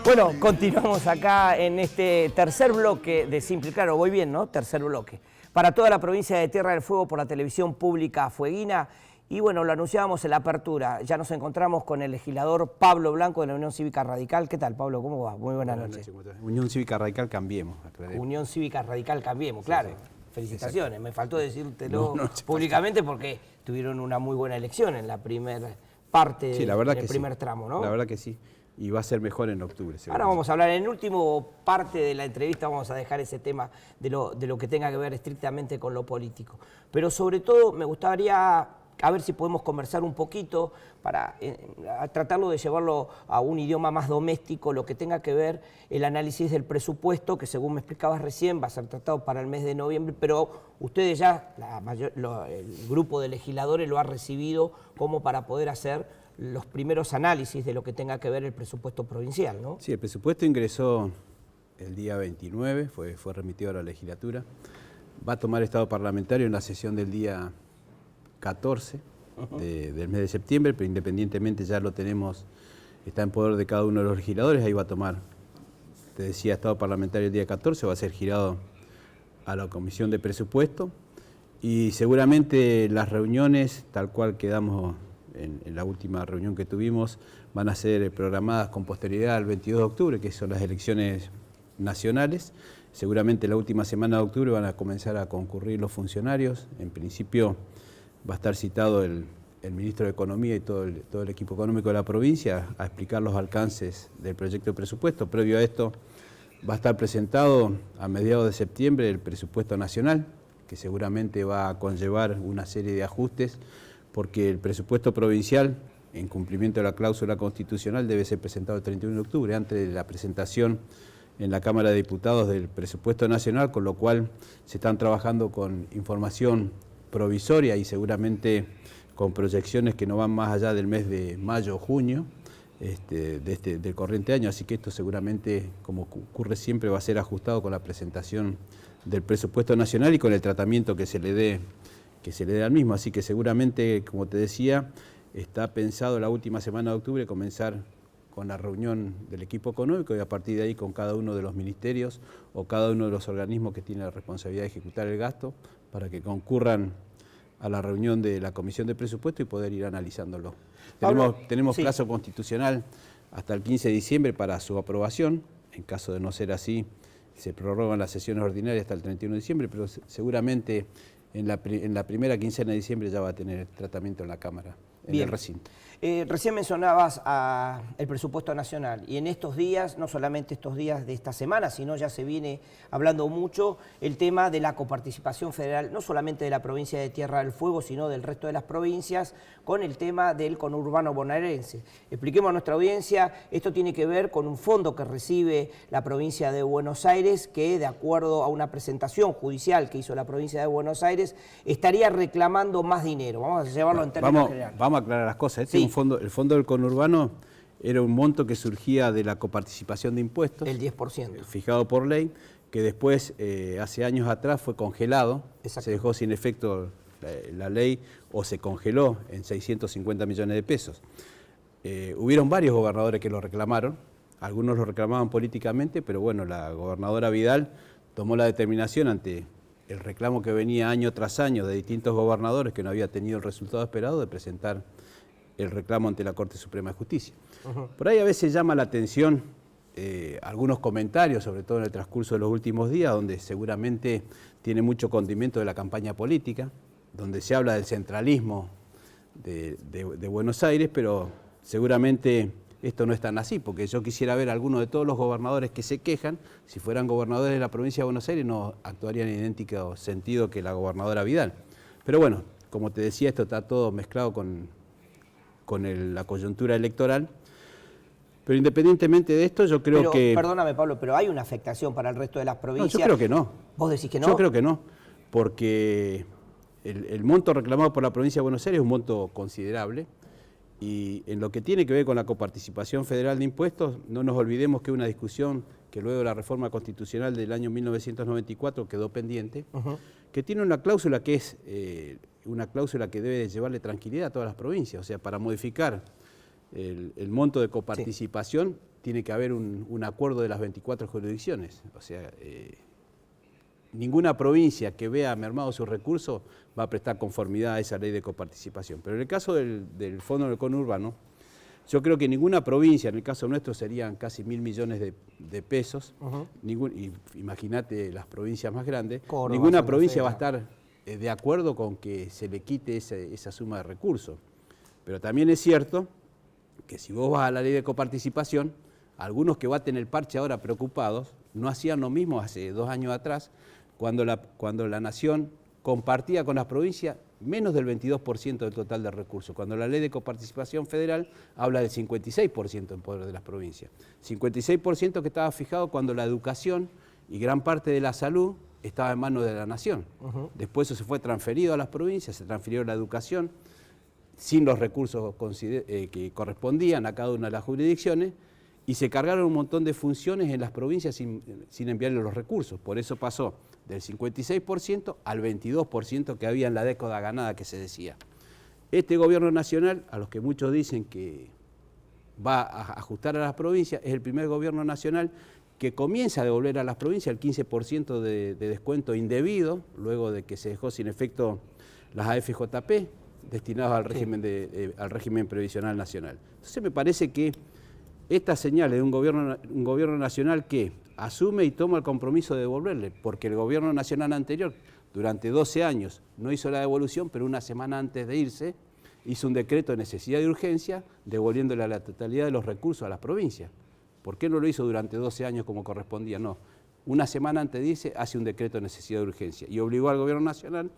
Bueno, continuamos acá en este tercer bloque de Simple. Claro, voy bien, ¿no? Tercer bloque. Para toda la provincia de Tierra del Fuego por la televisión pública fueguina. Y bueno, lo anunciábamos en la apertura. Ya nos encontramos con el legislador Pablo Blanco de la Unión Cívica Radical. ¿Qué tal, Pablo? ¿Cómo va? Muy buenas noches. Unión Cívica Radical Cambiemos. Aclaremos. Unión Cívica Radical Cambiemos, claro. Sí, sí. Felicitaciones. Exacto. Me faltó decírtelo públicamente porque tuvieron una muy buena elección en la primera parte, sí, la verdad del que primer sí. tramo, ¿no? La verdad que sí. Y va a ser mejor en octubre. Ahora vamos a hablar, en el último parte de la entrevista vamos a dejar ese tema de lo que tenga que ver estrictamente con lo político. Pero sobre todo me gustaría a ver si podemos conversar un poquito para tratarlo de llevarlo a un idioma más doméstico, lo que tenga que ver el análisis del presupuesto, que según me explicabas recién va a ser tratado para el mes de noviembre, pero ustedes ya, el grupo de legisladores lo ha recibido como para poder hacer los primeros análisis de lo que tenga que ver el presupuesto provincial, ¿no? Sí, el presupuesto ingresó el día 29, fue remitido a la legislatura. Va a tomar estado parlamentario en la sesión del día 14 del mes de septiembre, pero independientemente ya lo tenemos, está en poder de cada uno de los legisladores, ahí va a tomar, te decía, estado parlamentario el día 14, va a ser girado a la Comisión de Presupuesto y seguramente las reuniones, tal cual quedamos en la última reunión que tuvimos, van a ser programadas con posterioridad al 22 de octubre, que son las elecciones nacionales. Seguramente la última semana de octubre van a comenzar a concurrir los funcionarios. En principio va a estar citado el ministro de Economía y todo el equipo económico de la provincia a explicar los alcances del proyecto de presupuesto. Previo a esto va a estar presentado a mediados de septiembre el presupuesto nacional, que seguramente va a conllevar una serie de ajustes, porque el presupuesto provincial, en cumplimiento de la cláusula constitucional, debe ser presentado el 31 de octubre, antes de la presentación en la Cámara de Diputados del presupuesto nacional, con lo cual se están trabajando con información provisoria y seguramente con proyecciones que no van más allá del mes de mayo o junio del corriente año, así que esto seguramente, como ocurre siempre, va a ser ajustado con la presentación del presupuesto nacional y con el tratamiento que se le dé al mismo, así que seguramente, como te decía, está pensado la última semana de octubre comenzar con la reunión del equipo económico y a partir de ahí con cada uno de los ministerios o cada uno de los organismos que tiene la responsabilidad de ejecutar el gasto para que concurran a la reunión de la Comisión de Presupuesto y poder ir analizándolo. Tenemos sí, plazo constitucional hasta el 15 de diciembre para su aprobación. En caso de no ser así, se prorrogan las sesiones ordinarias hasta el 31 de diciembre, pero seguramente en la primera quincena de diciembre ya va a tener tratamiento en la Cámara, en el recinto. Recién mencionabas el presupuesto nacional y en estos días, no solamente estos días de esta semana, sino ya se viene hablando mucho el tema de la coparticipación federal, no solamente de la provincia de Tierra del Fuego, sino del resto de las provincias, con el tema del conurbano bonaerense. Expliquemos a nuestra audiencia, esto tiene que ver con un fondo que recibe la provincia de Buenos Aires, que de acuerdo a una presentación judicial que hizo la provincia de Buenos Aires, estaría reclamando más dinero. Vamos a llevarlo en términos generales. Vamos a aclarar las cosas. Sí. El fondo del conurbano era un monto que surgía de la coparticipación de impuestos. El 10%. Fijado por ley, que después, hace años atrás, fue congelado. Exacto. Se dejó sin efecto la ley o se congeló en 650 millones de pesos. Hubieron varios gobernadores que lo reclamaron. Algunos lo reclamaban políticamente, pero bueno, la gobernadora Vidal tomó la determinación ante el reclamo que venía año tras año de distintos gobernadores que no había tenido el resultado esperado de presentar el reclamo ante la Corte Suprema de Justicia. Por ahí a veces llama la atención algunos comentarios, sobre todo en el transcurso de los últimos días, donde seguramente tiene mucho condimento de la campaña política, donde se habla del centralismo de Buenos Aires, pero seguramente esto no es tan así, porque yo quisiera ver a alguno de todos los gobernadores que se quejan, si fueran gobernadores de la provincia de Buenos Aires no actuarían en idéntico sentido que la gobernadora Vidal. Pero bueno, como te decía, esto está todo mezclado con la coyuntura electoral. Pero independientemente de esto, yo creo que... Perdóname, Pablo, pero ¿hay una afectación para el resto de las provincias? No, yo creo que no. ¿Vos decís que no? Yo creo que no, porque el monto reclamado por la provincia de Buenos Aires es un monto considerable y en lo que tiene que ver con la coparticipación federal de impuestos, no nos olvidemos que es una discusión que luego de la reforma constitucional del año 1994 quedó pendiente, que tiene una cláusula que es una cláusula que debe llevarle tranquilidad a todas las provincias, o sea, para modificar el monto de coparticipación, tiene que haber un acuerdo de las 24 jurisdicciones. O sea, ninguna provincia que vea mermados sus recursos va a prestar conformidad a esa ley de coparticipación. Pero en el caso del Fondo del Conurbano, yo creo que ninguna provincia, en el caso nuestro serían casi 1.000 millones de pesos, imagínate las provincias más grandes, Córdoba, ninguna provincia va a estar de acuerdo con que se le quite esa suma de recursos. Pero también es cierto que si vos vas a la ley de coparticipación, algunos que baten el parche ahora preocupados, no hacían lo mismo hace 2 años atrás, cuando la nación compartía con las provincias menos del 22% del total de recursos, cuando la ley de coparticipación federal habla del 56% en poder de las provincias. 56% que estaba fijado cuando la educación y gran parte de la salud estaba en manos de la nación. Después eso se fue transferido a las provincias, se transfirió la educación sin los recursos que correspondían a cada una de las jurisdicciones, y se cargaron un montón de funciones en las provincias sin enviarle los recursos. Por eso pasó del 56% al 22% que había en la década ganada que se decía. Este gobierno nacional, a los que muchos dicen que va a ajustar a las provincias, es el primer gobierno nacional que comienza a devolver a las provincias el 15% de descuento indebido, luego de que se dejó sin efecto las AFJP, destinadas al régimen previsional nacional. Entonces me parece que estas señales de un gobierno nacional que asume y toma el compromiso de devolverle, porque el gobierno nacional anterior, durante 12 años, no hizo la devolución, pero una semana antes de irse, hizo un decreto de necesidad y urgencia, devolviéndole a la totalidad de los recursos a las provincias. ¿Por qué no lo hizo durante 12 años como correspondía? No. Una semana antes de irse, hace un decreto de necesidad de urgencia y obligó al gobierno nacional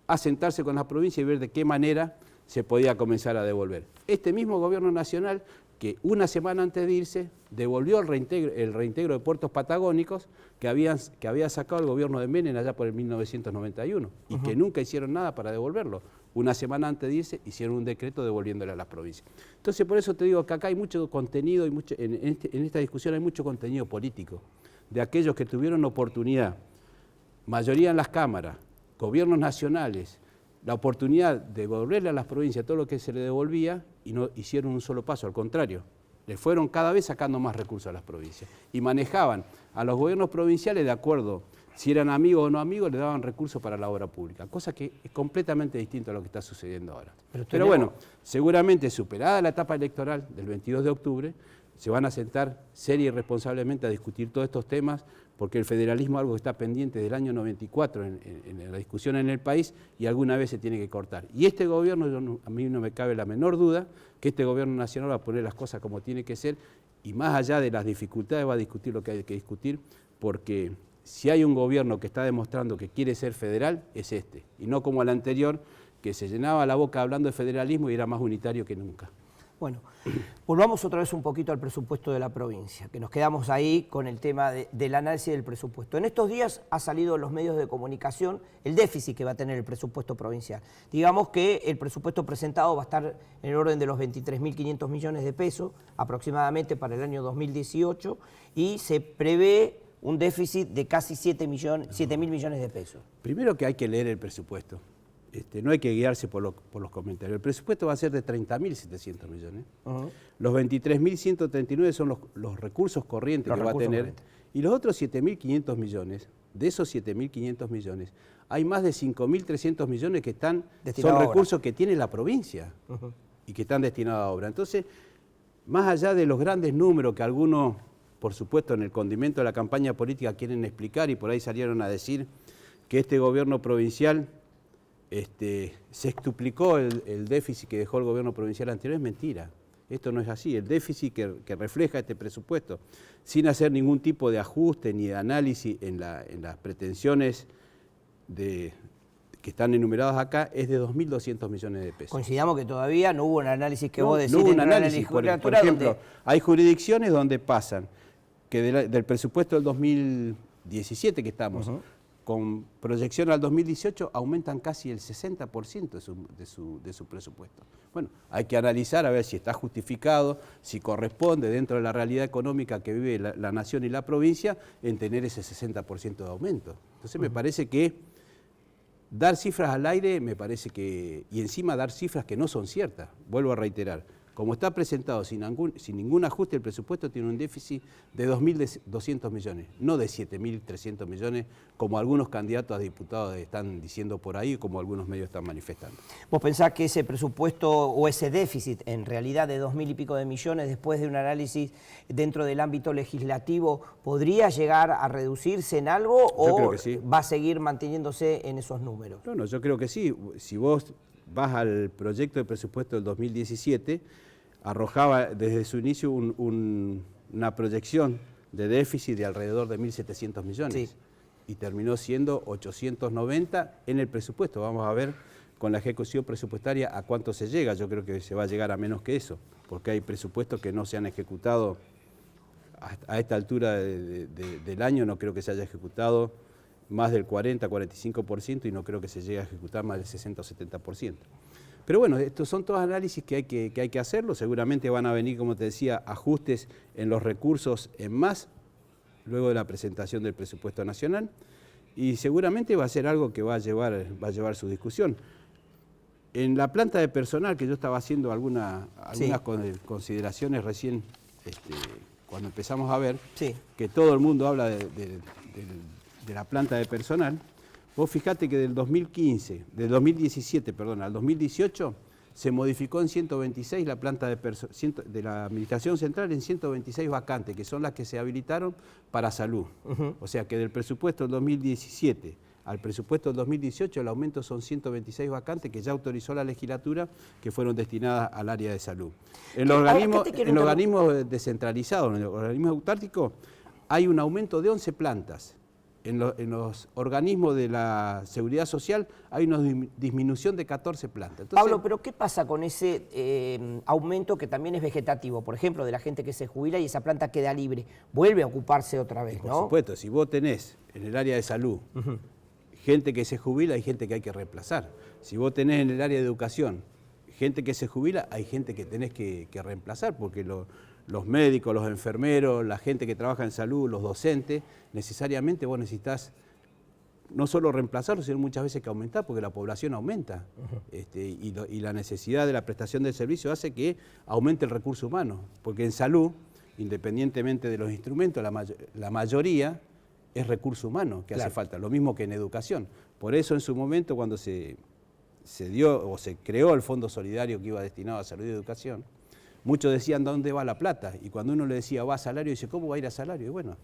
a sentarse con las provincias y ver de qué manera se podía comenzar a devolver. Este mismo gobierno nacional, que una semana antes de irse devolvió el reintegro de puertos patagónicos que había sacado el gobierno de Menem allá por el 1991 y que nunca hicieron nada para devolverlo. Una semana antes de irse hicieron un decreto devolviéndole a las provincias. Entonces por eso te digo que acá hay mucho contenido, y en esta discusión hay mucho contenido político, de aquellos que tuvieron oportunidad, mayoría en las cámaras, gobiernos nacionales, la oportunidad de devolverle a las provincias todo lo que se le devolvía y no hicieron un solo paso, al contrario, le fueron cada vez sacando más recursos a las provincias y manejaban a los gobiernos provinciales de acuerdo, si eran amigos o no amigos, le daban recursos para la obra pública, cosa que es completamente distinto a lo que está sucediendo ahora. Pero bueno, seguramente superada la etapa electoral del 22 de octubre, se van a sentar seria y responsablemente a discutir todos estos temas, porque el federalismo es algo que está pendiente del año 94 en la discusión en el país y alguna vez se tiene que cortar. Y este gobierno, a mí no me cabe la menor duda que este gobierno nacional va a poner las cosas como tiene que ser y más allá de las dificultades va a discutir lo que hay que discutir, porque si hay un gobierno que está demostrando que quiere ser federal, es este, y no como el anterior, que se llenaba la boca hablando de federalismo y era más unitario que nunca. Bueno, volvamos otra vez un poquito al presupuesto de la provincia, que nos quedamos ahí con el tema del análisis del presupuesto. En estos días ha salido en los medios de comunicación el déficit que va a tener el presupuesto provincial. Digamos que el presupuesto presentado va a estar en el orden de los 23.500 millones de pesos aproximadamente para el año 2018 y se prevé un déficit de casi 7.000 millones de pesos. Primero que hay que leer el presupuesto. No hay que guiarse por los comentarios. El presupuesto va a ser de 30.700 millones. Los 23.139 son los recursos corrientes que va a tener. Y los otros 7.500 millones, de esos 7.500 millones, hay más de 5.300 millones que son recursos que tiene la provincia y que están destinados a obra. Entonces, más allá de los grandes números que algunos, por supuesto, en el condimento de la campaña política quieren explicar y por ahí salieron a decir que este gobierno provincial sextuplicó el déficit que dejó el gobierno provincial anterior, es mentira. Esto no es así. El déficit que refleja este presupuesto, sin hacer ningún tipo de ajuste ni de análisis en las pretensiones que están enumeradas acá, es de 2.200 millones de pesos. Coincidamos que todavía no hubo un análisis que vos decís. No hubo un análisis. Por ejemplo, hay jurisdicciones donde pasan que del presupuesto del 2017 que estamos, con proyección al 2018, aumentan casi el 60% de su presupuesto. Bueno, hay que analizar a ver si está justificado, si corresponde dentro de la realidad económica que vive la nación y la provincia en tener ese 60% de aumento. Entonces me parece que dar cifras al aire, y encima dar cifras que no son ciertas, vuelvo a reiterar. como está presentado sin ningún ajuste, el presupuesto tiene un déficit de 2.200 millones, no de 7.300 millones, como algunos candidatos a diputados están diciendo por ahí, como algunos medios están manifestando. ¿Vos pensás que ese presupuesto o ese déficit, en realidad de 2.000 y pico de millones, después de un análisis dentro del ámbito legislativo, podría llegar a reducirse en algo o creo que sí. va a seguir manteniéndose en esos números? No, yo creo que sí. Si vos vas al proyecto de presupuesto del 2017, arrojaba desde su inicio una proyección de déficit de alrededor de 1.700 millones. Sí. Y terminó siendo 890 en el presupuesto. Vamos a ver con la ejecución presupuestaria a cuánto se llega. Yo creo que se va a llegar a menos que eso, porque hay presupuestos que no se han ejecutado a esta altura del año. No creo que se haya ejecutado más del 40-45% y no creo que se llegue a ejecutar más del 60 o 70%. Pero bueno, estos son todos análisis que hay que hacerlo. Seguramente van a venir, como te decía, ajustes en los recursos en más, luego de la presentación del presupuesto nacional, y seguramente va a ser algo que va a llevar su discusión. En la planta de personal, que yo estaba haciendo algunas consideraciones recién, cuando empezamos a ver que todo el mundo habla de la planta de personal, vos fijate que del 2017 al 2018 se modificó en 126 la planta de la Administración Central en 126 vacantes, que son las que se habilitaron para salud. O sea que del presupuesto del 2017 al presupuesto del 2018 el aumento son 126 vacantes que ya autorizó la legislatura, que fueron destinadas al área de salud. En los organismos descentralizados, en los organismos autárquicos, hay un aumento de 11 plantas. En los organismos de la seguridad social hay una disminución de 14 plantas. Entonces, Pablo, pero ¿qué pasa con ese aumento que también es vegetativo? Por ejemplo, de la gente que se jubila y esa planta queda libre. Vuelve a ocuparse otra vez, ¿no? Por supuesto, si vos tenés en el área de salud gente que se jubila, hay gente que hay que reemplazar. Si vos tenés en el área de educación gente que se jubila, hay gente que tenés que reemplazar, porque los médicos, los enfermeros, la gente que trabaja en salud, los docentes, necesariamente vos necesitas no solo reemplazarlos, sino muchas veces que aumentar, porque la población aumenta. Y la necesidad de la prestación del servicio hace que aumente el recurso humano, porque en salud, independientemente de los instrumentos, la mayoría es recurso humano que hace falta, lo mismo que en educación. Por eso en su momento, cuando se dio o se creó el Fondo Solidario que iba destinado a salud y educación, muchos decían, ¿dónde va la plata? Y cuando uno le decía, va a salario, dice, ¿cómo va a ir a salario? Y bueno,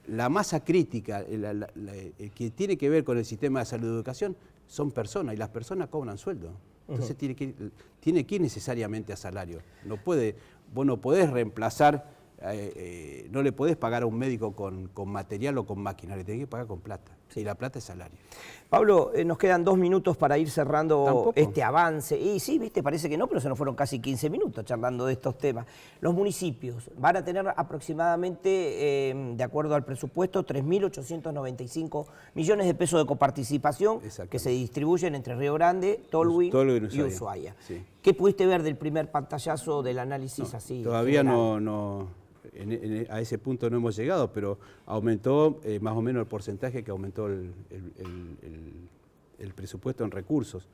la masa crítica que tiene que ver con el sistema de salud y educación son personas, y las personas cobran sueldo. Entonces tiene que ir necesariamente a salario. Vos no podés reemplazar, no le podés pagar a un médico con material o con máquina, le tenés que pagar con plata. Y la plata es salario. Pablo, nos quedan 2 minutos para ir cerrando ¿Tampoco? este avance. Y sí, viste, parece que no, pero se nos fueron casi 15 minutos charlando de estos temas. Los municipios van a tener aproximadamente, de acuerdo al presupuesto, 3.895 millones de pesos de coparticipación que se distribuyen entre Río Grande, Tolwyn y Ushuaia. Sí. ¿Qué pudiste ver del primer pantallazo del análisis así? Todavía general? a ese punto no hemos llegado, pero aumentó más o menos el porcentaje que aumentó el presupuesto en recursos.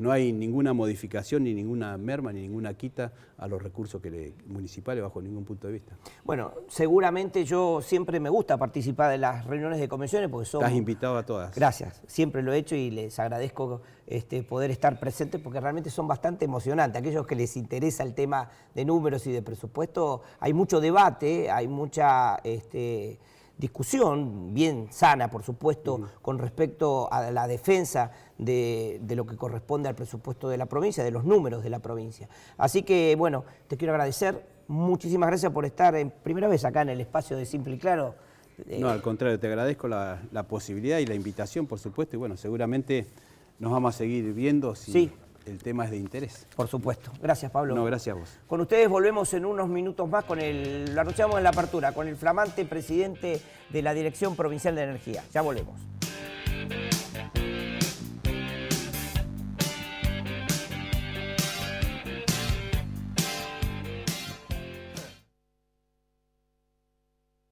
No hay ninguna modificación, ni ninguna merma, ni ninguna quita a los recursos municipales bajo ningún punto de vista. Bueno, seguramente yo siempre me gusta participar de las reuniones de comisiones porque son... Estás invitado a todas. Gracias, siempre lo he hecho y les agradezco poder estar presentes porque realmente son bastante emocionantes. Aquellos que les interesa el tema de números y de presupuesto, hay mucho debate, hay mucha discusión bien sana, por supuesto, con respecto a la defensa de lo que corresponde al presupuesto de la provincia, de los números de la provincia. Así que, bueno, te quiero agradecer. Muchísimas gracias por estar primera vez acá en el espacio de Simple y Claro. No, al contrario, te agradezco la posibilidad y la invitación, por supuesto, y bueno, seguramente nos vamos a seguir viendo si el tema es de interés. Por supuesto. Gracias, Pablo. No, gracias a vos. Con ustedes volvemos en unos minutos más lo anunciamos en la apertura, con el flamante presidente de la Dirección Provincial de Energía. Ya volvemos.